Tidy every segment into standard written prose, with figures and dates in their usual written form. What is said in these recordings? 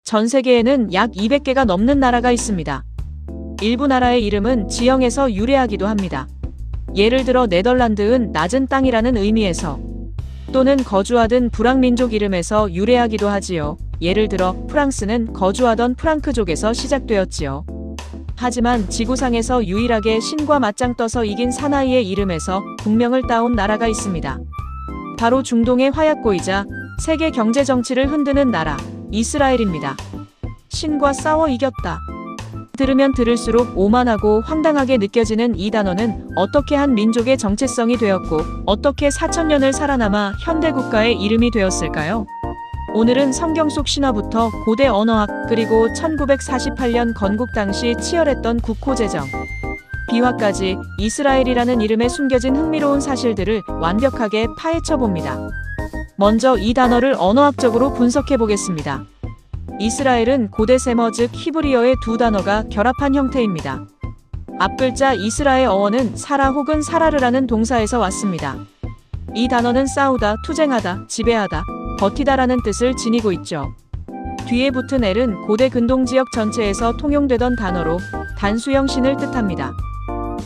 전 세계에는 약 200개가 넘는 나라가 있습니다. 일부 나라의 이름은 지형에서 유래하기도 합니다. 예를 들어 네덜란드은 낮은 땅이라는 의미에서, 또는 거주하던 불황민족 이름에서 유래하기도 하지요. 예를 들어 프랑스는 거주하던 프랑크족에서 시작되었지요. 하지만 지구상에서 유일하게 신과 맞짱 떠서 이긴 사나이의 이름에서 국명을 따온 나라가 있습니다. 바로 중동의 화약고이자 세계 경제 정치를 흔드는 나라, 이스라엘입니다. 신과 싸워 이겼다. 들으면 들을수록 오만하고 황당하게 느껴지는 이 단어는 어떻게 한 민족의 정체성이 되었고 어떻게 4,000년을 살아남아 현대 국가의 이름이 되었을까요? 오늘은 성경 속 신화부터 고대 언어학, 그리고 1948년 건국 당시 치열했던 국호제정, 비화까지 이스라엘이라는 이름에 숨겨진 흥미로운 사실들을 완벽하게 파헤쳐 봅니다. 먼저 이 단어를 언어학적으로 분석해 보겠습니다. 이스라엘은 고대 세머 즉 히브리어의 두 단어가 결합한 형태입니다. 앞글자 이스라의 어원은 사라 혹은 사라르라는 동사에서 왔습니다. 이 단어는 싸우다, 투쟁하다, 지배하다, 버티다라는 뜻을 지니고 있죠. 뒤에 붙은 엘은 고대 근동지역 전체에서 통용되던 단어로 단수형 신을 뜻합니다.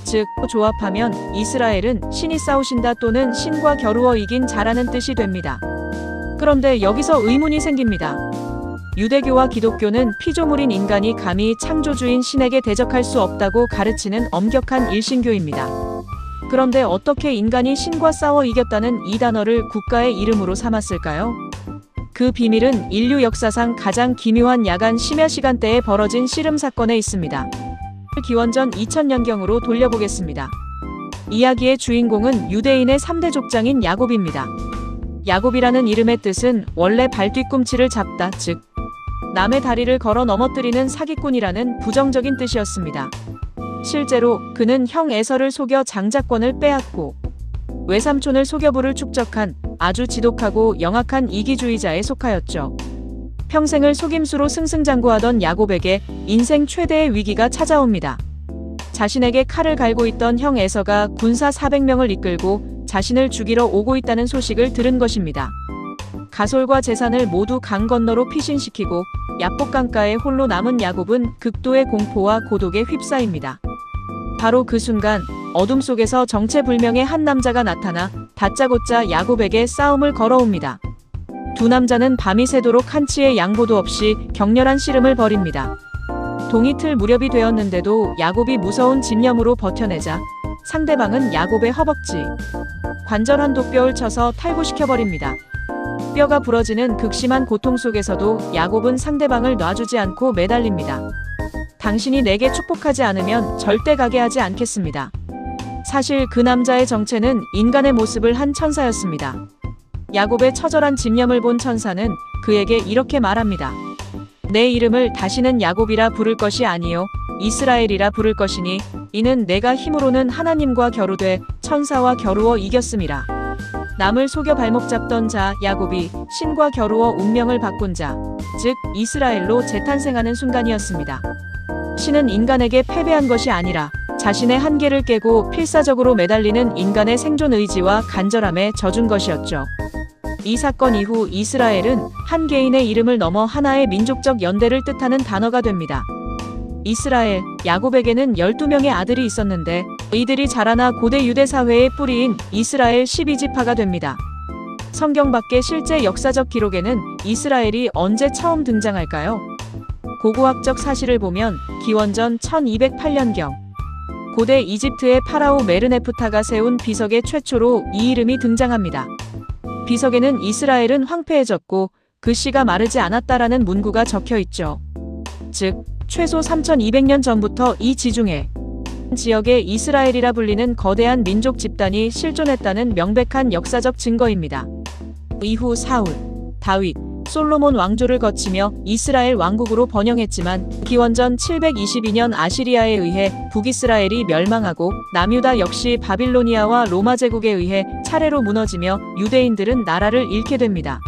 즉, 조합하면 이스라엘은 신이 싸우신다 또는 신과 겨루어 이긴 자라는 뜻이 됩니다. 그런데 여기서 의문이 생깁니다. 유대교와 기독교는 피조물인 인간이 감히 창조주인 신에게 대적할 수 없다고 가르치는 엄격한 일신교입니다. 그런데 어떻게 인간이 신과 싸워 이겼다는 이 단어를 국가의 이름으로 삼았을까요? 그 비밀은 인류 역사상 가장 기묘한 야간 심야 시간대에 벌어진 씨름 사건에 있습니다. 기원전 2000년경으로 돌려보겠습니다. 이야기의 주인공은 유대인의 3대 족장인 야곱입니다. 야곱이라는 이름의 뜻은 원래 발 뒤꿈치를 잡다, 즉 남의 다리를 걸어 넘어뜨리는 사기꾼이라는 부정적인 뜻이었습니다. 실제로 그는 형 에서를 속여 장자권을 빼앗고 외삼촌을 속여 부를 축적한 아주 지독하고 영악한 이기주의자에 속하였죠. 평생을 속임수로 승승장구하던 야곱에게 인생 최대의 위기가 찾아옵니다. 자신에게 칼을 갈고 있던 형 에서가 군사 400명을 이끌고 자신을 죽이러 오고 있다는 소식을 들은 것입니다. 가솔과 재산을 모두 강 건너로 피신시키고 야복강가에 홀로 남은 야곱은 극도의 공포와 고독에 휩싸입니다. 바로 그 순간 어둠 속에서 정체불명의 한 남자가 나타나 다짜고짜 야곱에게 싸움을 걸어옵니다. 두 남자는 밤이 새도록 한치의 양보도 없이 격렬한 씨름을 벌입니다. 동이틀 무렵이 되었는데도 야곱이 무서운 집념으로 버텨내자 상대방은 야곱의 허벅지, 관절 한 독뼈를 쳐서 탈구시켜버립니다. 뼈가 부러지는 극심한 고통 속에서도 야곱은 상대방을 놔주지 않고 매달립니다. 당신이 내게 축복하지 않으면 절대 가게 하지 않겠습니다. 사실 그 남자의 정체는 인간의 모습을 한 천사였습니다. 야곱의 처절한 집념을 본 천사는 그에게 이렇게 말합니다. 내 이름을 다시는 야곱이라 부를 것이 아니요 이스라엘이라 부를 것이니 이는 내가 힘으로는 하나님과 겨루되 천사와 겨루어 이겼음이라. 남을 속여 발목 잡던 자 야곱이 신과 겨루어 운명을 바꾼 자, 즉 이스라엘로 재탄생하는 순간이었습니다. 신은 인간에게 패배한 것이 아니라 자신의 한계를 깨고 필사적으로 매달리는 인간의 생존 의지와 간절함에 져준 것이었죠. 이 사건 이후 이스라엘은 한 개인의 이름을 넘어 하나의 민족적 연대를 뜻하는 단어가 됩니다. 이스라엘, 야곱에게는 12명의 아들이 있었는데 이들이 자라나 고대 유대 사회의 뿌리인 이스라엘 12지파가 됩니다. 성경 밖의 실제 역사적 기록에는 이스라엘이 언제 처음 등장할까요? 고고학적 사실을 보면 기원전 1208년경 고대 이집트의 파라오 메르네프타가 세운 비석에 최초로 이 이름이 등장합니다. 비석에는 이스라엘은 황폐해졌고 그 씨가 마르지 않았다라는 문구가 적혀 있죠. 즉 최소 3200년 전부터 이 지중해 지역에 이스라엘이라 불리는 거대한 민족 집단이 실존했다는 명백한 역사적 증거입니다. 이후 사울, 다윗, 솔로몬 왕조를 거치며 이스라엘 왕국으로 번영했지만 기원전 722년 아시리아에 의해 북이스라엘이 멸망하고 남유다 역시 바빌로니아와 로마 제국에 의해 차례로 무너지며 유대인들은 나라를 잃게 됩니다.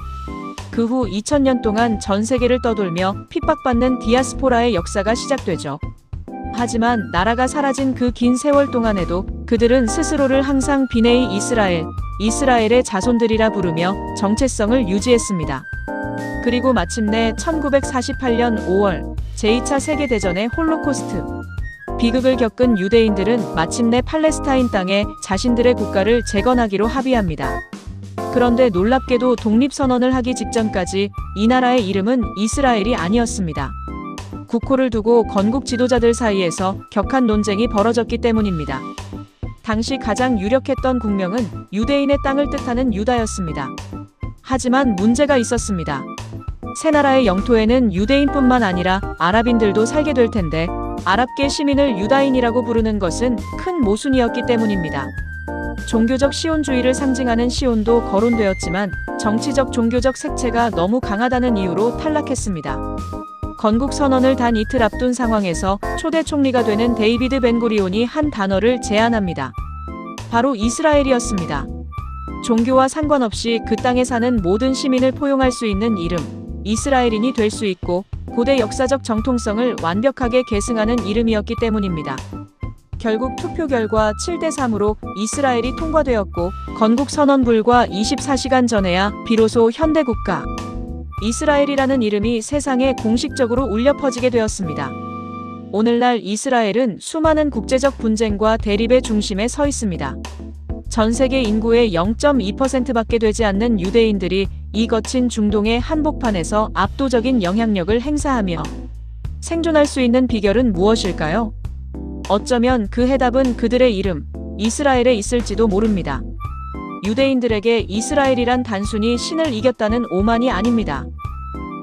그 후 2000년 동안 전 세계를 떠돌며 핍박받는 디아스포라의 역사가 시작되죠. 하지만 나라가 사라진 그 긴 세월 동안에도 그들은 스스로를 항상 비네이 이스라엘, 이스라엘의 자손들이라 부르며 정체성을 유지했습니다. 그리고 마침내 1948년 5월 제2차 세계대전의 홀로코스트 비극을 겪은 유대인들은 마침내 팔레스타인 땅에 자신들의 국가를 재건하기로 합의합니다. 그런데 놀랍게도 독립선언을 하기 직전까지 이 나라의 이름은 이스라엘이 아니었습니다. 국호를 두고 건국 지도자들 사이에서 격한 논쟁이 벌어졌기 때문입니다. 당시 가장 유력했던 국명은 유대인의 땅을 뜻하는 유다였습니다. 하지만 문제가 있었습니다. 새 나라의 영토에는 유대인뿐만 아니라 아랍인들도 살게 될 텐데 아랍계 시민을 유다인이라고 부르는 것은 큰 모순이었기 때문입니다. 종교적 시온주의를 상징하는 시온도 거론되었지만 정치적 종교적 색채가 너무 강하다는 이유로 탈락했습니다. 건국 선언을 단 이틀 앞둔 상황에서 초대 총리가 되는 데이비드 벤구리온이 한 단어를 제안합니다. 바로 이스라엘이었습니다. 종교와 상관없이 그 땅에 사는 모든 시민을 포용할 수 있는 이름, 이스라엘인이 될 수 있고 고대 역사적 정통성을 완벽하게 계승하는 이름이었기 때문입니다. 결국 투표 결과 7대3으로 이스라엘이 통과되었고 건국 선언 불과 24시간 전에야 비로소 현대국가 이스라엘이라는 이름이 세상에 공식적으로 울려 퍼지게 되었습니다. 오늘날 이스라엘은 수많은 국제적 분쟁과 대립의 중심에 서 있습니다. 전 세계 인구의 0.2%밖에 되지 않는 유대인들이 이 거친 중동의 한복판에서 압도적인 영향력을 행사하며 생존할 수 있는 비결은 무엇일까요? 어쩌면 그 해답은 그들의 이름, 이스라엘에 있을지도 모릅니다. 유대인들에게 이스라엘이란 단순히 신을 이겼다는 오만이 아닙니다.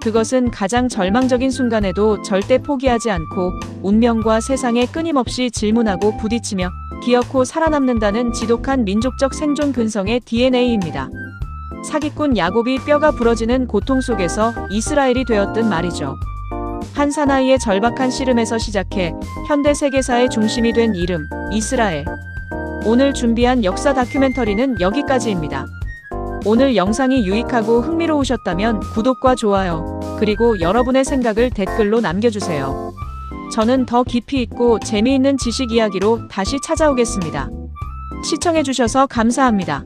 그것은 가장 절망적인 순간에도 절대 포기하지 않고 운명과 세상에 끊임없이 질문하고 부딪히며 기어코 살아남는다는 지독한 민족적 생존 근성의 DNA입니다. 사기꾼 야곱이 뼈가 부러지는 고통 속에서 이스라엘이 되었든 말이죠. 한 사나이의 절박한 씨름에서 시작해 현대 세계사의 중심이 된 이름, 이스라엘. 오늘 준비한 역사 다큐멘터리는 여기까지입니다. 오늘 영상이 유익하고 흥미로우셨다면 구독과 좋아요, 그리고 여러분의 생각을 댓글로 남겨주세요. 저는 더 깊이 있고 재미있는 지식 이야기로 다시 찾아오겠습니다. 시청해주셔서 감사합니다.